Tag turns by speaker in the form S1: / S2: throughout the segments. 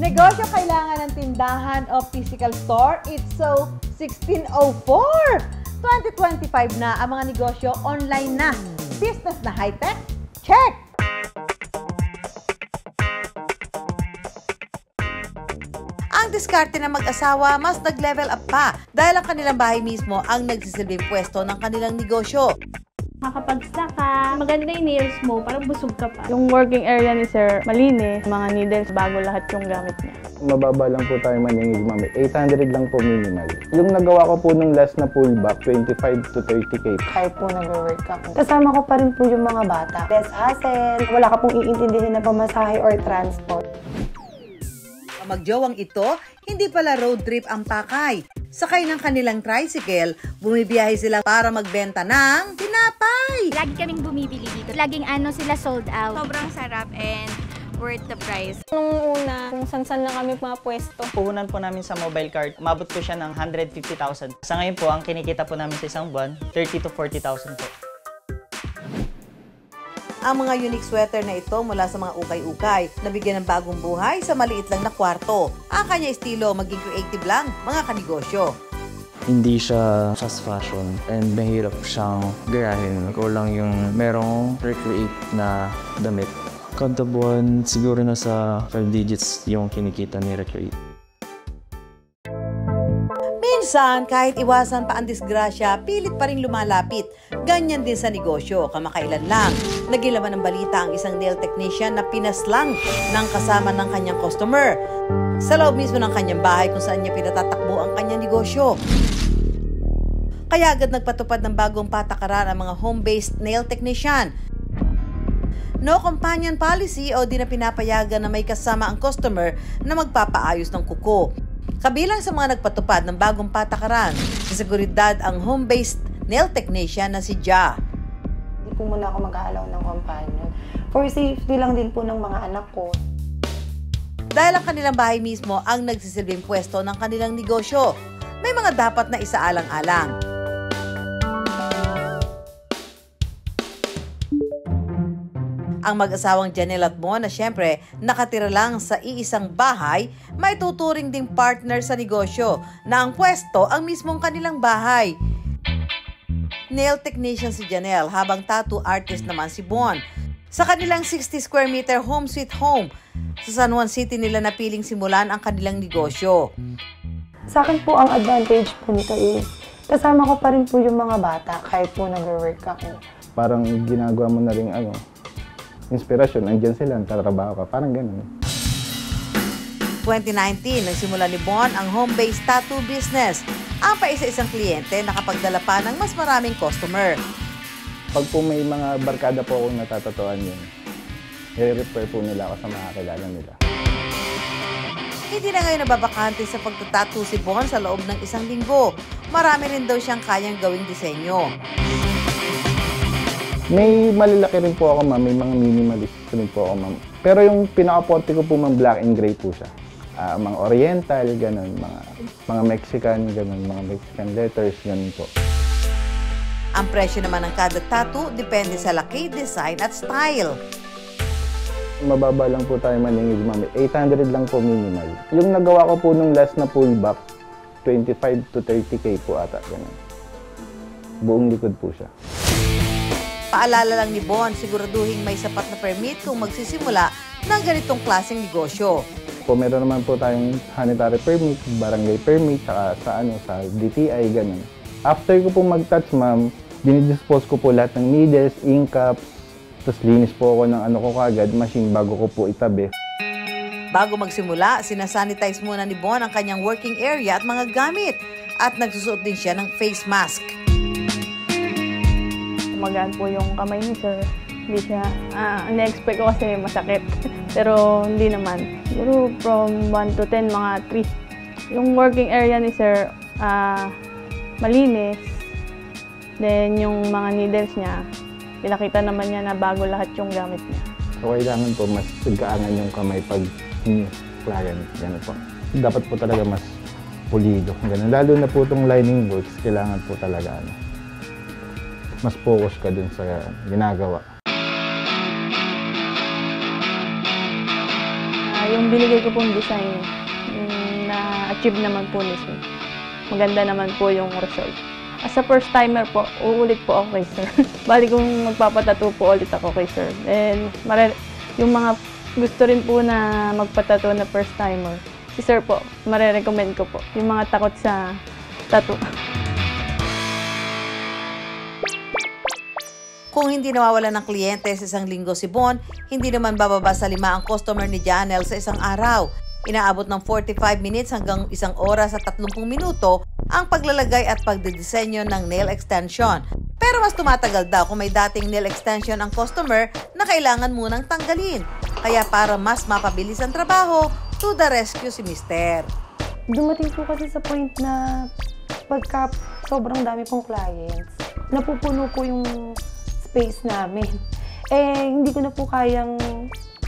S1: Negosyo kailangan ng tindahan o physical store? It's so 1604! 2025 na ang mga negosyo online na. Business na high-tech? Check! Ang diskarte ng mag-asawa mas nag-level up pa dahil ang kanilang bahay mismo ang nagsisilbing pwesto ng kanilang negosyo.
S2: Makapagsa ka, maganda yung nails mo, parang busog ka pa. Yung working area ni Sir malinis, mga needles, bago lahat yung gamit niya.
S3: Mababa lang po tayo maningig, mami. 800 lang po minimal. Yung nagawa ko po nung last na pullback, 25 to 30K.
S4: Kahit po nag-work ako. Kasama ko pa rin po yung mga bata. Less hassle, wala ka pong iintindihin na pamasahe or transport.
S1: Ang magjowang ito, hindi pala road trip ang pakay. Sakay ng kanilang tricycle, bumibiyahe sila para magbenta ng tinapay.
S5: Lagi kaming bumibili dito. Laging sila sold out. Sobrang sarap and worth the price.
S2: Nung una, kung san-san lang kami mga pwesto.
S6: Puhunan po namin sa mobile card, umabot po siya ng 150,000. Sa ngayon po, ang kinikita po namin sa isang buwan, 30 to 40,000 po.
S1: Ang mga unique sweater na ito mula sa mga ukay-ukay, nabigyan ng bagong buhay sa maliit lang na kwarto. Ang kanya estilo, maging creative lang, mga kanegosyo.
S7: Hindi siya fast fashion and mahirap siyang gayahin. Kulang yung merong recreate na damit. Kada buwan, siguro nasa 5 digits yung kinikita ni Recreate.
S1: Minsan, kahit iwasan pa ang disgrasya, pilit pa rin lumalapit. Ganyan din sa negosyo. Kamakailan lang, naging laman ng balita ang isang nail technician na pinaslang ng kasama ng kanyang customer sa loob mismo ng kanyang bahay kung saan niya pinatatakbo ang kanyang negosyo. Kaya agad nagpatupad ng bagong patakaran ang mga home-based nail technician. No companion policy o di na pinapayagan na may kasama ang customer na magpapaayos ng kuko. Kabilang sa mga nagpatupad ng bagong patakaran, sa seguridad ang home-based nail technician na si Ja.
S4: Hindi po muna ako mag-aalaw ng companion. For safety lang din po ng mga anak ko.
S1: Dahil ang kanilang bahay mismo ang nagsisilbing pwesto ng kanilang negosyo, may mga dapat na isaalang-alang. Ang mag-asawang Janelle at Mon na siyempre nakatira lang sa iisang bahay, may tuturing ding partner sa negosyo na ang pwesto ang mismong kanilang bahay. Nail technician si Janelle habang tattoo artist naman si Bon. Sa kanilang 60 square meter home sweet home, sa San Juan City nila napiling simulan ang kanilang negosyo.
S4: Sa akin po ang advantage po nito is kasama ko pa rin po yung mga bata kahit po nag-work ako.
S3: Parang ginagawa mo na rin inspirasyon, andyan sila, tatrabaho ka, parang ganun.
S1: 2019, nagsimula ni Bon ang home-based tattoo business. Ang paisa-isang kliyente nakapagdala pa ng mas maraming customer.
S3: Pag po may mga barkada po akong natatatuan yun, i-refer po nila ako sa mga kilala nila.
S1: Hindi na ngayon nababakante sa pagtatattoo si Bon sa loob ng isang linggo. Marami rin daw siyang kayang gawing disenyo.
S3: May malalaki rin po ako, ma'am. May mga minimalist rin po ako, ma'am. Pero yung pinaka-ponte ko po, ma'am, black and gray po siya. Mga oriental, ganun. Mga Mexican, ganun. Mga Mexican letters, ganun po.
S1: Ang presyo naman ng kada tattoo depende sa laki, design at style.
S3: Mababa lang po tayo maningig, ma'am. 800 lang po minimal. Yung nagawa ko po nung last na pullback, 25 to 30K po ata. Ganun. Buong likod po siya.
S1: Paalala lang ni Bon, siguraduhin may sapat na permit kung magsisimula ng ganitong klaseng negosyo.
S3: Po, meron naman po tayong sanitary permit, barangay permit, saka sa DTI, ganun. After ko po mag-touch, ma'am, dinidispose ko po lahat ng needles, ink caps, tapos linis po ako ng ko kagad, machine bago ko po itabi.
S1: Bago magsimula, sinasanitize muna ni Bon ang kanyang working area at mga gamit at nagsusuot din siya ng face mask.
S2: Magaan po yung kamay ni Sir. Hindi siya, na-expect ko kasi masakit. Pero hindi naman. Siguro from 1 to 10, mga 3. Yung working area ni Sir, malinis. Then yung mga needles niya, pinakita naman niya na bago lahat yung gamit niya.
S3: So kailangan po mas gaangan yung kamay pag new client. Ganun po. Dapat po talaga mas pulido. Ganun. Lalo na po itong lining works, kailangan po talaga mas focus ka dun sa ginagawa.
S2: Yung binigay ko pong design na-achieve naman po ni sir. Maganda naman po yung result. As a first timer po, uulit po ako kay sir. Bali kung magpapatato po ulit ako kay sir. And yung mga gusto rin po na magpatato na first timer, si sir po, marirecommend ko po. Yung mga takot sa tattoo.
S1: Kung hindi nawawalan ng kliyente sa isang linggo si Bon, hindi naman bababa sa 5 ang customer ni Janelle sa isang araw. Inaabot ng 45 minutes hanggang 1 oras at 30 minuto ang paglalagay at pagdidisenyo ng nail extension. Pero mas tumatagal daw kung may dating nail extension ang customer na kailangan munang tanggalin. Kaya para mas mapabilis ang trabaho, to the rescue si Mister.
S4: Dumating po kasi sa point na pagka sobrang dami pong clients, napupuno po yung space namin. Hindi ko na po kayang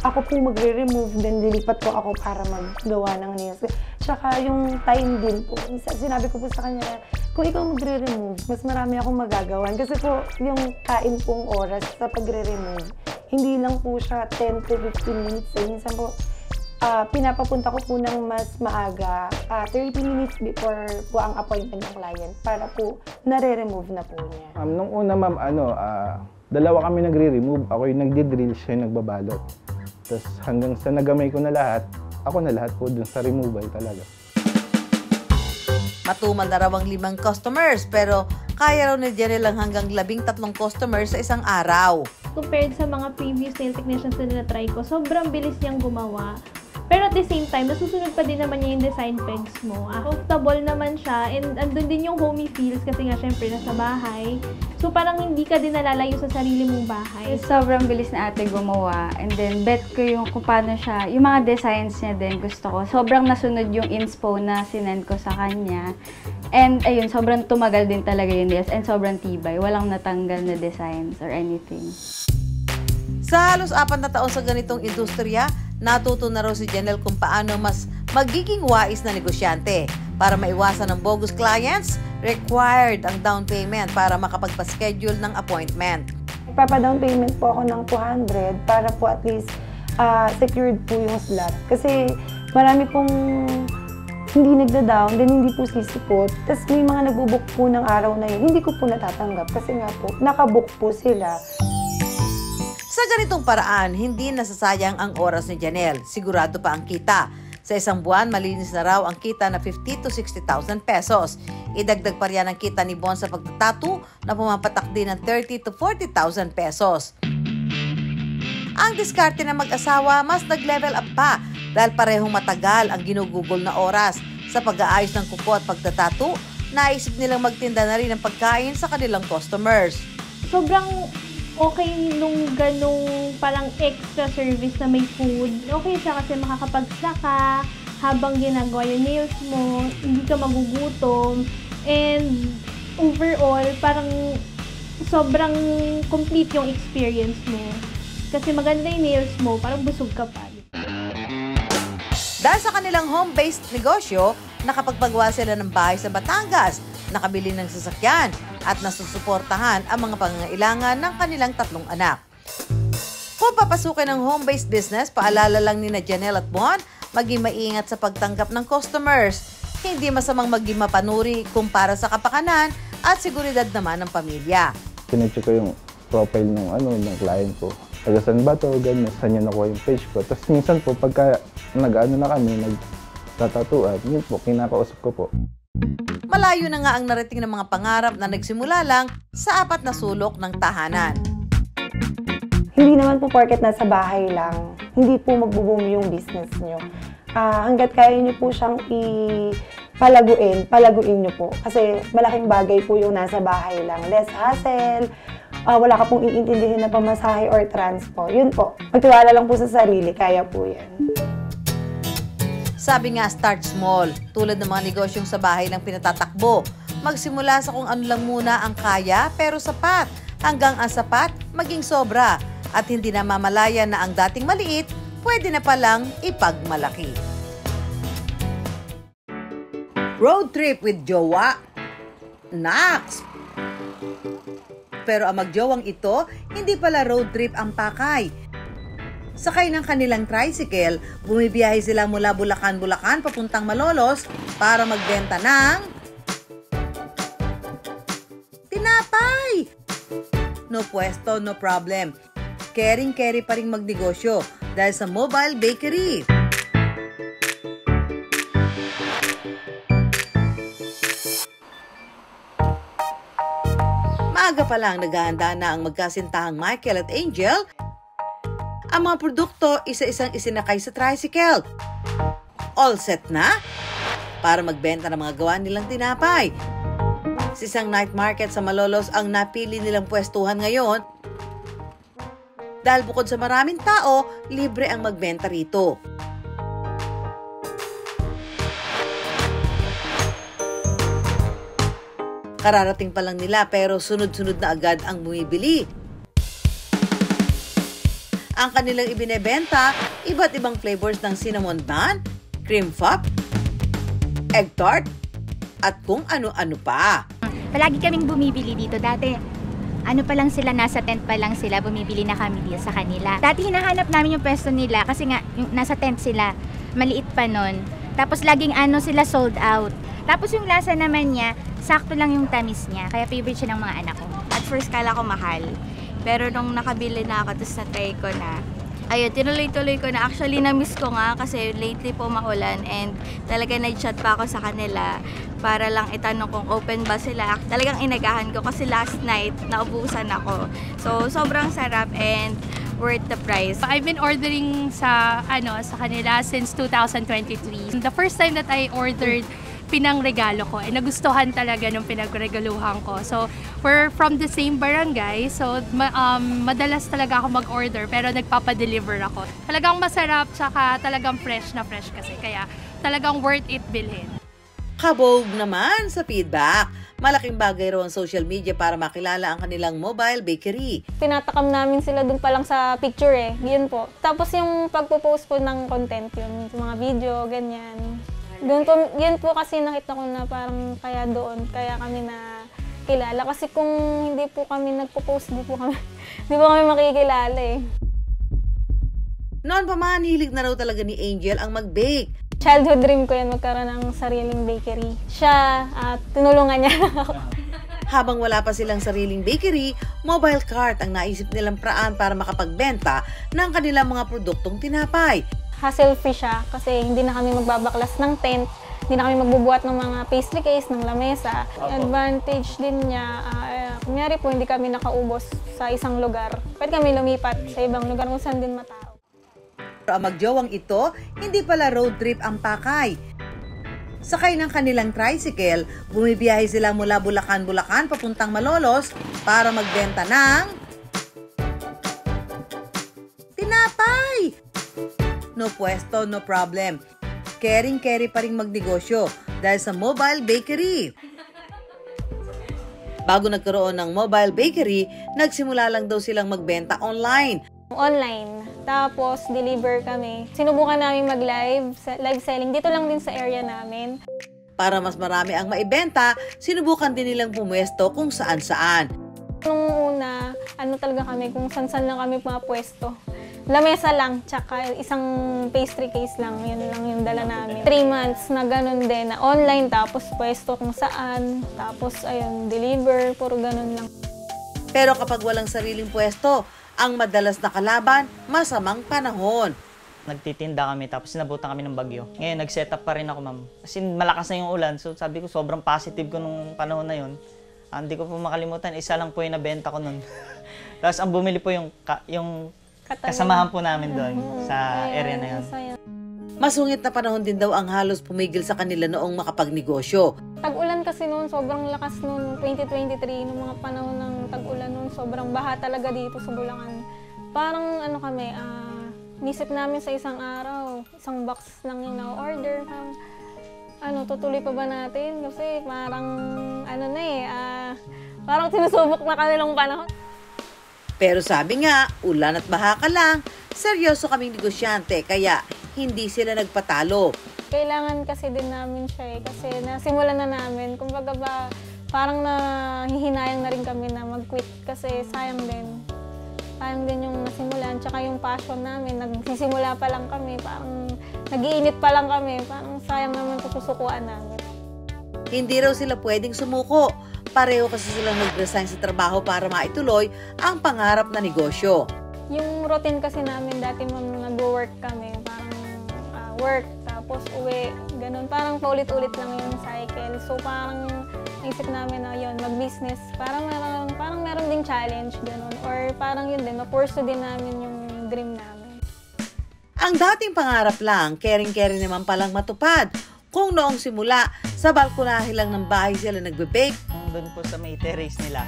S4: ako po magre-remove, then lilipat po ako para maggawa ng nails. Tsaka yung time din po. Sinabi ko po sa kanya na kung ikaw magre-remove, mas marami akong magagawan. Kasi po yung kain pong oras sa pagre-remove, hindi lang po siya 10 to 15 minutes. Minsan po, pinapapunta ko po ng mas maaga, 30 minutes before po ang appointment ng client para po nare-remove na po niya.
S3: Nung una ma'am, dalawa kami nagre-remove. Ako yung nagdi-drill, siya yung nagbabalot. Tapos hanggang sa nagamay ko na lahat, ako na lahat po dun sa removal talaga.
S1: Matumal na raw ang 5 customers pero kaya raw ni Janelle lang hanggang 13 customers sa isang araw.
S8: Compared sa mga previous nail technicians na na-try ko, sobrang bilis niyang gumawa. Pero at the same time, nasusunod pa din naman niya yung design pegs mo. Comfortable naman siya and andun din yung homey feels kasi nga syempre nasa bahay. So parang hindi ka din nalalayo sa sarili mong bahay.
S9: Sobrang bilis na ate gumawa and then bet ko yung kung paano siya, yung mga designs niya din gusto ko. Sobrang nasunod yung inspo na sinend ko sa kanya. And ayun, sobrang tumagal din talaga yung nails and sobrang tibay. Walang natanggal na designs or anything.
S1: Sa halos 4 na taon sa ganitong industriya, natuto na raw si Janelle kung paano mas magiging wais na negosyante. Para maiwasan ng bogus clients, required ang down payment para makapagpa-schedule ng appointment.
S4: Papa-down payment po ako ng 200 para po at least secured po yung slot. Kasi marami pong hindi nagda-down, then hindi po sisipot. Tapos may mga nagbubook po ng araw na yun, hindi ko po natatanggap kasi nga po, nakabook po sila.
S1: Sa ganitong paraan, hindi nasasayang ang oras ni Janelle. Sigurado pa ang kita. Sa isang buwan, malinis na raw ang kita na 50 to 60,000 pesos. Idagdag pa riyan ang kita ni Bon sa pagtatattoo na pumapatak din ng 30 to 40,000 pesos. Ang diskarte ng mag-asawa mas nag-level up pa dahil parehong matagal ang ginugugol na oras. Sa pag-aayos ng kuko at pagtatattoo, naisip nilang magtinda na rin ng pagkain sa kanilang customers.
S8: Sobrang okay nung ganong parang extra service na may food. Okay siya kasi makakapag-snack ka habang ginagawa yung nails mo, hindi ka magugutom, and overall, parang sobrang complete yung experience mo. Kasi maganda yung nails mo, parang busog ka pa.
S1: Dahil sa kanilang home-based negosyo, nakapagpagawa sila ng bahay sa Batangas, nakabili ng sasakyan, at nasusuportahan ang mga pangangailangan ng kanilang 3 anak. Kung papasukin ng home-based business, paalala lang ni Janelle at Bon, maging maingat sa pagtanggap ng customers. Hindi masamang maging mapanuri kumpara sa kapakanan at seguridad naman ng pamilya.
S3: Sinecheck ko yung profile ng client ko. Taga saan ba to, ganyan, saan niya nakuha yung page ko. Tapos minsan po, pagka nag-ano na kami, nagtatatuan, yun po, kinakausap ko po.
S1: Malayo na nga ang narating ng mga pangarap na nagsimula lang sa 4 na sulok ng tahanan.
S4: Hindi naman po porket nasa bahay lang, hindi po magbo-boom yung business nyo. Hanggat kaya nyo po siyang palaguin nyo po. Kasi malaking bagay po yung nasa bahay lang. Less hassle, wala ka pong iintindihin na pamasahe or transport. Yun po, magtiwala lang po sa sarili, kaya po yan.
S1: Sabi nga, start small. Tulad ng mga negosyong sa bahay lang pinatatakbo. Magsimula sa kung ano lang muna ang kaya pero sapat. Hanggang ang sapat, maging sobra. At hindi na mamalaya na ang dating maliit, pwede na palang ipagmalaki. Road trip with jowa? Naks! Pero ang magjowang ito, hindi pala road trip ang pakay. Sakay ng kanilang tricycle, bumibiyahe sila mula Bulacan, papuntang Malolos para magbenta ng tinapay. No pwesto, no problem. Caring-carry pa rin magnegosyo dahil sa mobile bakery. Maaga pa lang naghahanda na ang magkasintahang Michael at Angel. Ang mga produkto isa-isang isinakay sa tricycle. All set na para magbenta ng mga gawa nilang tinapay. Sa isang night market sa Malolos ang napili nilang pwestuhan ngayon dahil bukod sa maraming tao, libre ang magbenta rito. Kararating pa lang nila pero sunod-sunod na agad ang bumibili. Ang kanilang ibinebenta, iba't ibang flavors ng cinnamon bun, cream puff, egg tart, at kung ano-ano pa.
S5: Palagi kaming bumibili dito dati. Ano pa lang sila, nasa tent pa lang sila, bumibili na kami dito sa kanila. Dati hinahanap namin yung pwesto nila kasi nga yung nasa tent sila, maliit pa nun. Tapos laging sila sold out. Tapos yung lasa naman niya, sakto lang yung tamis niya, kaya favorite siya ng mga anak ko.
S10: At first kala ko mahal, pero nung nakabili na ako, tapos na-try ko na, ayun, tinuloy-tuloy ko na. Actually, na-miss ko nga kasi lately po maulan and talaga nag-chat pa ako sa kanila para lang itanong kung open ba sila. Talagang inagahan ko kasi last night naubusan ako. So, sobrang sarap and worth the price.
S11: I've been ordering sa kanila since 2023. The first time that I ordered, pinangregalo ko. Nagustuhan talaga nung pinagregaluhan ko. So, we're from the same barangay. So, madalas talaga ako mag-order pero nagpapadeliver ako. Talagang masarap tsaka talagang fresh na fresh kasi. Kaya talagang worth it bilhin.
S1: Kabog naman sa feedback. Malaking bagay raw ang social media para makilala ang kanilang mobile bakery.
S12: Tinatakam namin sila dun pa lang sa picture Yun po. Tapos yung pagpo-post po ng content, yung mga video, ganyan. Yun po kasi nakita ko na parang kaya kami na kilala. Kasi kung hindi po kami nagpo-post, di po kami makikilala
S1: Noon pa man, hilig na raw talaga ni Angel ang mag-bake.
S12: Childhood dream ko yan, magkaroon ng sariling bakery. Siya, tinulungan niya ako.
S1: Habang wala pa silang sariling bakery, mobile cart ang naisip nilang paraan para makapagbenta ng kanilang mga produktong tinapay.
S12: Hassle-free siya kasi hindi na kami magbabaklas ng tent, hindi na kami magbubuhat ng mga pastry case, ng lamesa. Advantage din niya, kunyari po hindi kami nakaubos sa isang lugar. Pwede kami lumipat sa ibang lugar kung saan din matao.
S1: Pero ang magjowang ito, hindi pala road trip ang pakay. Sakay ng kanilang tricycle, bumibiyahe sila mula Bulacan, papuntang Malolos para magbenta ng tinapay. No pwesto, no problem. Caring-carry pa rin magnegosyo dahil sa mobile bakery. Bago nagkaroon ng mobile bakery, nagsimula lang daw silang magbenta online.
S12: Tapos deliver kami. Sinubukan namin mag-live selling dito lang din sa area namin.
S1: Para mas marami ang maibenta, sinubukan din nilang pumwesto kung saan-saan.
S12: Nung una, talaga kami, kung saan-saan lang kami pwesto. Lamesa lang, tsaka isang pastry case lang. Yun lang yung dala namin. 3 months na ganun din, na online, tapos pwesto kung saan. Tapos, deliver, puro ganun lang.
S1: Pero kapag walang sariling pwesto, ang madalas na kalaban, masamang panahon.
S6: Nagtitinda kami, tapos sinabutan kami ng bagyo. Ngayon, nag-set up pa rin ako, ma'am. Kasi malakas na yung ulan, so sabi ko, sobrang positive ko nung panahon na yun. Hindi ko po makalimutan, isa lang po yung nabenta ko nun. Tapos ang bumili po yung kasamahan po namin doon sa area na yun.
S1: Masungit na panahon din daw ang halos pumigil sa kanila noong makapagnegosyo.
S12: Tag-ulan kasi noon, sobrang lakas noon, 2023, noong mga panahon ng tag-ulan noon, sobrang baha talaga dito sa Bulacan. Parang nisip namin sa isang araw, isang box lang yung na-order. Tutuloy pa ba natin? Kasi parang, parang sinusubok na kanilang panahon.
S1: Pero sabi nga, ulan at baha ka lang, seryoso kaming negosyante, kaya hindi sila nagpatalo.
S12: Kailangan kasi din namin siya kasi nasimulan na namin. Kumbaga ba, parang nahihinayang na rin kami na mag-quit kasi sayang din. Parang din yung nasimulan, tsaka yung passion namin, nagsisimula pa lang kami, parang nag-iinit pa lang kami, parang sayang naman ito susukuan namin.
S1: Hindi raw sila pwedeng sumuko. Pareho kasi silang nag-resign sa trabaho para maituloy ang pangarap na negosyo.
S12: Yung routine kasi namin dati nag-work kami, parang work, tapos uwi, ganun. Parang paulit-ulit lang yung cycle. So parang naisip namin na yun, mag-business. Parang meron ding challenge, ganun. Or parang yun din, ma-pursue din namin yung dream namin.
S1: Ang dating pangarap lang, caring-caring naman palang matupad. Kung noong simula, sa balkonahe lang ng bahay sila nagbe-bake.
S6: Doon po sa may terrace nila,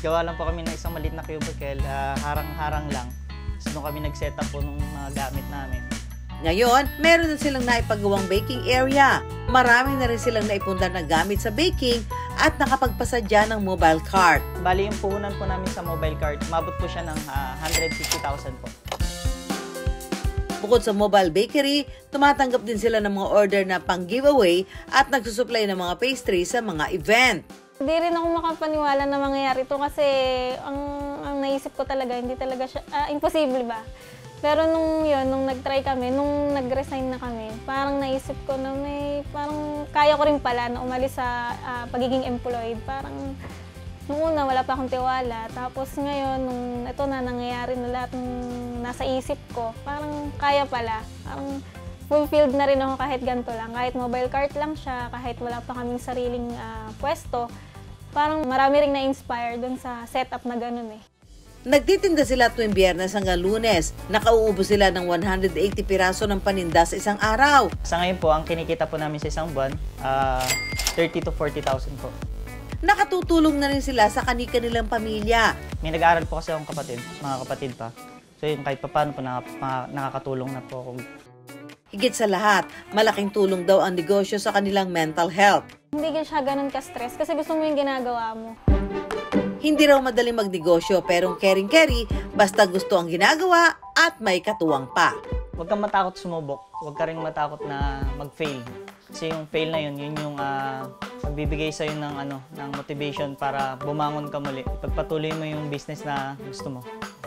S6: gawa lang po kami ng isang maliit na cubicle, harang-harang lang. Tapos doon kami nag-set up po ng mga gamit namin.
S1: Ngayon, meron na silang naipagawang baking area. Marami na rin silang naipundar na gamit sa baking at nakapagpasadya ng mobile cart.
S6: Bali yung puhunan po namin sa mobile cart, umabot po siya ng 150,000 po.
S1: Bukod sa mobile bakery, tumatanggap din sila ng mga order na pang-giveaway at nagsusupply ng mga pastry sa mga event.
S12: Hindi rin ako makapaniwala na mangyayari ito kasi ang naisip ko talaga, hindi talaga siya, imposible ba? Pero nung nag-try kami, nung nag-resign na kami, parang naisip ko na parang kaya ko rin pala na umalis sa pagiging employed. Parang nung una, wala pa akong tiwala. Tapos ngayon, nung ito na nangyayari na lahat ng nasa isip ko, parang kaya pala. Parang fulfilled na rin ako kahit ganito lang. Kahit mobile cart lang siya, kahit wala pa kaming sariling pwesto, parang marami ring na-inspire dun sa setup na ganun eh.
S1: Nagtitinda sila tuwing Biyernes hanggang Lunes. Nakauubos sila ng 180 piraso ng paninda sa isang araw.
S6: Sa ngayon po, ang kinikita po namin sa isang buwan, 30 to 40,000 po.
S1: Nakatutulong na rin sila sa kani-kanilang pamilya.
S6: May nag-aaral po kasi akong kapatid, mga kapatid pa. So yun, kahit paano po nakakatulong na po ako.
S1: Higit sa lahat, malaking tulong daw ang negosyo sa kanilang mental health.
S12: Hindi siya ganun ka-stress kasi gusto mo yung ginagawa mo.
S1: Hindi raw madaling magnegosyo pero caring-carry basta gusto ang ginagawa at may katuwang pa.
S6: Huwag kang matakot sumubok. Huwag ka rin matakot na mag-fail. Kasi yung fail na yun yung magbibigay sa'yo ng motivation para bumangon ka muli. Pagpatuloy mo yung business na gusto mo.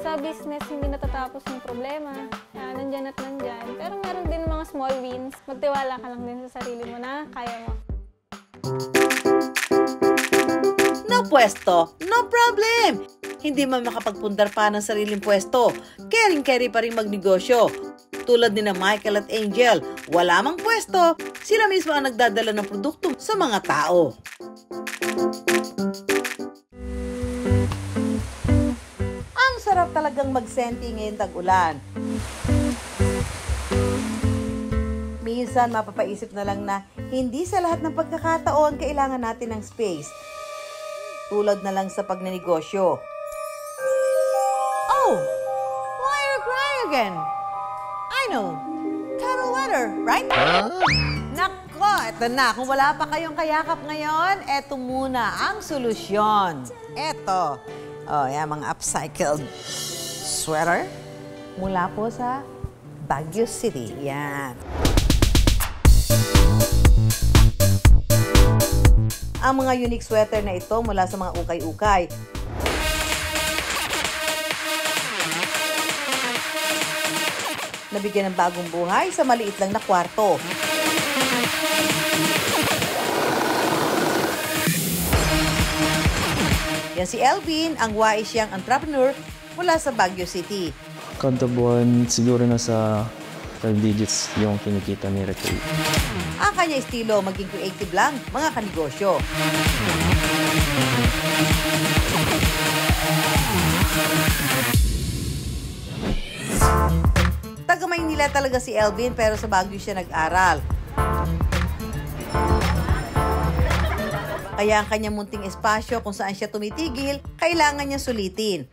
S12: Sa business, hindi natatapos yung problema. Nandyan at nandyan. Pero meron din mga small wins. Magtiwala ka lang din sa sarili mo na kaya mo.
S1: No pwesto, no problem! Hindi man makapagpundar pa ng sariling pwesto, caring-carry pa rin magnegosyo. Tulad ni na Michael at Angel, wala mang pwesto, sila mismo ang nagdadala ng produkto sa mga tao. Ang sarap talagang magsenti ngayon tag-ulan. Minsan mapapaisip na lang na hindi sa lahat ng pagkakataon kailangan natin ng space. Tulad na lang sa pagnenegosyo. Oh! Why are you crying again? I know. Cuddle weather, right? Nako, eto na. Kung wala pa kayong kayakap ngayon, eto muna ang solusyon. Eto. Oh, yan, mga upcycled sweater mula po sa Baguio City. Yan. Ang mga unique sweater na ito mula sa mga ukay-ukay. Nabigyan ng bagong buhay sa maliit lang na kwarto. Yan si Elvin, ang wais siyang entrepreneur mula sa Baguio City.
S7: Kada buwan, siguro nasa 5 digits yung kinikita ni Recreate.
S1: Ang kanya estilo, maging creative lang, mga kanegosyo. Taga Maynila talaga si Elvin pero sa Baguio siya nag-aral. Kaya ang kanyang munting espasyo kung saan siya tumitigil, kailangan niya sulitin.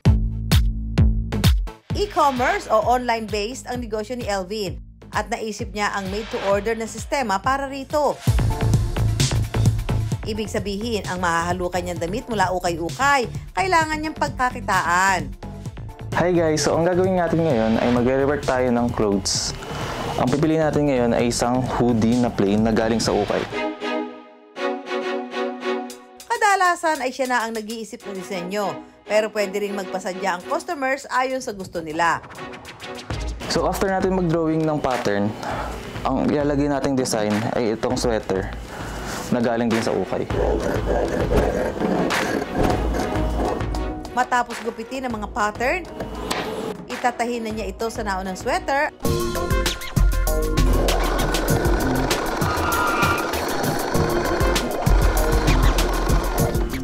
S1: E-commerce o online-based ang negosyo ni Elvin at naisip niya ang made-to-order na sistema para rito. Ibig sabihin, ang mahahalukan niyang damit mula ukay-ukay, kailangan niyang pagkakitaan.
S7: Hi guys! So ang gagawin natin ngayon ay magre-rework tayo ng clothes. Ang pipili natin ngayon ay isang hoodie na plain na galing sa ukay.
S1: Kadalasan ay siya na ang nag-iisip ng disenyo. Pero pwede rin magpasadya ang customers ayon sa gusto nila.
S7: So after natin mag-drawing ng pattern, ang ilalagay nating design ay itong sweater na galing din sa ukay.
S1: Matapos gupitin ang mga pattern, itatahin na niya ito sa naunang sweater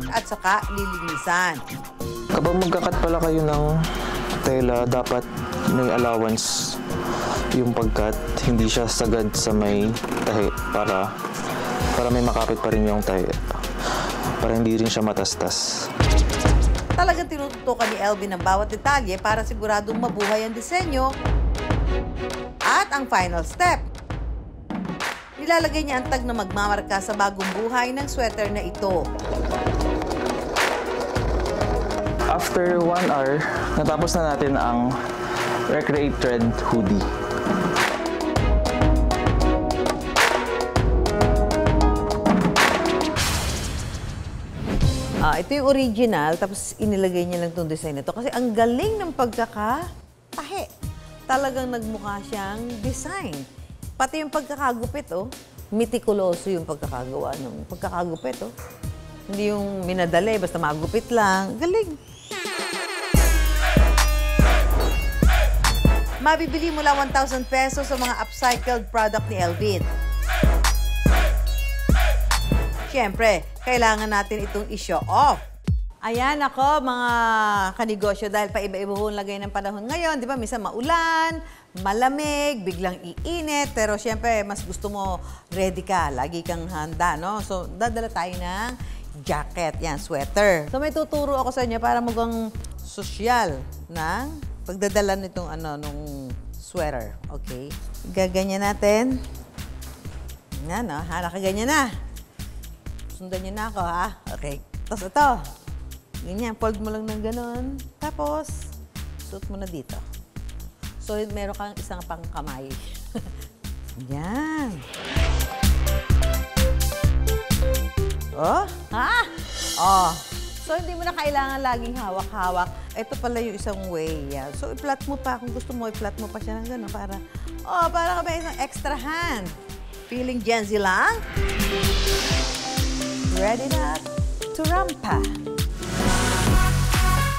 S1: at saka lilinisan.
S7: Kapag magkakat pala kayo ng tela, dapat may allowance yung pagkat. Hindi siya sagad sa may tahi para may makapit pa rin yung tahi. Para hindi rin siya matastas.
S1: Talagang tinututukan ni Elvin ang bawat detalye para siguradong mabuhay ang disenyo. At ang final step, nilalagay niya ang tag na magmamarka sa bagong buhay ng sweater na ito.
S7: After 1 hour, natapos na natin ang Recreate Thread hoodie.
S1: Ito yung original, tapos inilagay niya lang itong design na ito. Kasi ang galing ng pagkakatahi. Talagang nagmukha siyang design. Pati yung pagkakagupit, oh. Mitikuloso yung pagkakagawa ng pagkakagupit, oh. Hindi yung minadali, basta magupit lang. Galing. Mabibili mula 1,000 pesos sa mga upcycled product ni Elvin. Siyempre, kailangan natin itong i-show off. Ayan ako, mga kanegosyo, dahil pa iba-iba ho lagay ng panahon ngayon. Di ba, minsan maulan, malamig, biglang iinit. Pero siyempre, mas gusto mo ready ka, lagi kang handa, no? So, dadala tayo ng jacket, yan, sweater. So, may tuturo ako sa inyo para mukhang sosyal ng pagdadala nitong nung sweater. Okay? Gaganyan natin. Yan, no? Nakaganyan na. Sundan niyo na ako, ha? Okay. Tapos ito. Ganyan, fold mo lang ng ganon. Tapos, suot mo na dito. So, meron kang isang pang kamay. Yan. Oh, ha? Oh. So, hindi mo na kailangan laging hawak-hawak. Ito pala yung isang way. Yan. So, i-flat mo pa. Kung gusto mo, i-flat mo pa siya ng gano'n para ka ba isang extra hand. Feeling Gen Z lang? Ready na to rampa.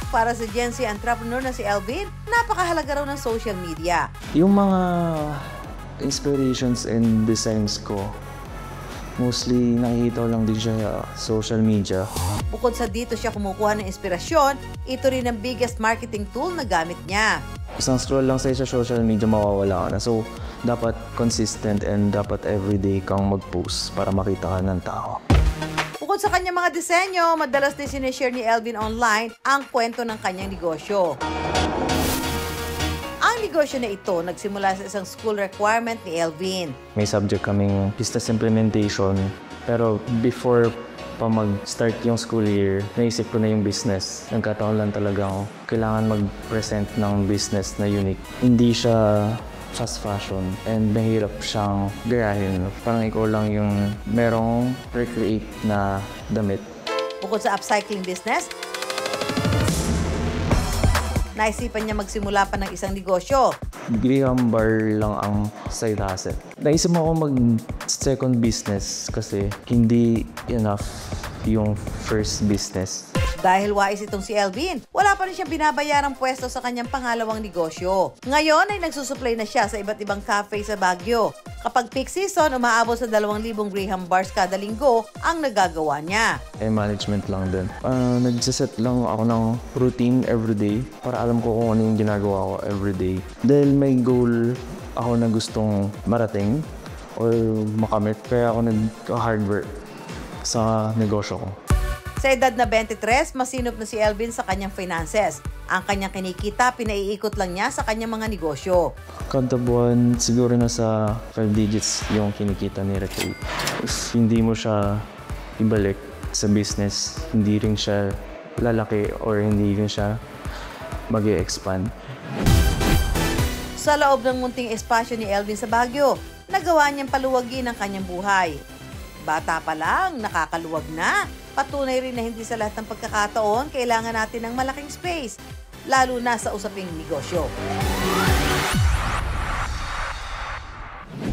S1: Para sa Gen Z entrepreneur na si Elvin, napakahalaga raw ng social media.
S7: Yung mga inspirations and designs ko, mostly nakikita ko lang din siya sa social media.
S1: Bukod sa dito siya kumukuha ng inspirasyon, ito rin ang biggest marketing tool na gamit niya.
S7: Isang scroll lang sa social media, mawawala ka na. So, dapat consistent and dapat everyday kang mag-post para makita ka ng tao.
S1: Bukod sa kanyang mga disenyo, madalas din sinishare ni Elvin online ang kwento ng kanyang negosyo. Ang negosyo na ito nagsimula sa isang school requirement ni Elvin.
S7: May subject kaming business implementation, pero before pa mag-start yung school year, naisip ko na yung business. Nagkataon lang talaga ako. Kailangan mag-present ng business na unique. Hindi siya fast fashion and mahirap siyang gayahin. Parang ikaw lang yung merong recreate na damit.
S1: Bukod sa upcycling business, naisipan niya magsimula pa ng isang negosyo.
S7: Graham Bar lang ang side hustle. Naisip ako mag-second business kasi hindi enough yung first business.
S1: Dahil wais itong si Elvin, wala pa rin siyang binabayarang pwesto sa kanyang pangalawang negosyo. Ngayon ay nagsusupply na siya sa iba't ibang cafe sa Baguio. Kapag peak season, umaabot sa 2,000 Graham bars kada linggo ang nagagawa niya.
S7: Management lang din. Nagsaset lang ako ng routine everyday para alam ko kung ano yung ginagawa ko everyday. Dahil may goal ako na gustong marating or makamit, kaya ako nag-hard work sa negosyo ko.
S1: Sa edad na 23, masinop na si Elvin sa kanyang finances. Ang kanyang kinikita, pinaiikot lang niya sa kanyang mga negosyo.
S7: Kada buwan, siguro nasa 5 digits yung kinikita ni Recreate. Hindi mo siya ibalik sa business, hindi rin siya lalaki or hindi rin siya mag-e-expand.
S1: Sa loob ng munting espasyo ni Elvin sa Baguio, nagawa niyang paluwagin ang kanyang buhay. Bata pa lang, nakakaluwag na. Patunay rin na hindi sa lahat ng pagkakataon kailangan natin ng malaking space, lalo na sa usaping negosyo.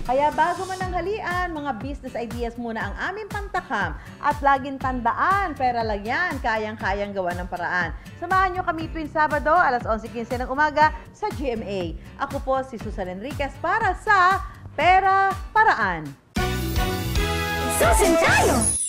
S1: Kaya bago man ang halian, mga business ideas muna ang aming pantakam. At laging tandaan, pera lang yan, kayang-kayang gawa ng paraan. Samahan nyo kami tuwing Sabado, alas 11:15 ng umaga sa GMA. Ako po si Susan Enriquez para sa Pera Paraan.
S5: Susan tayo!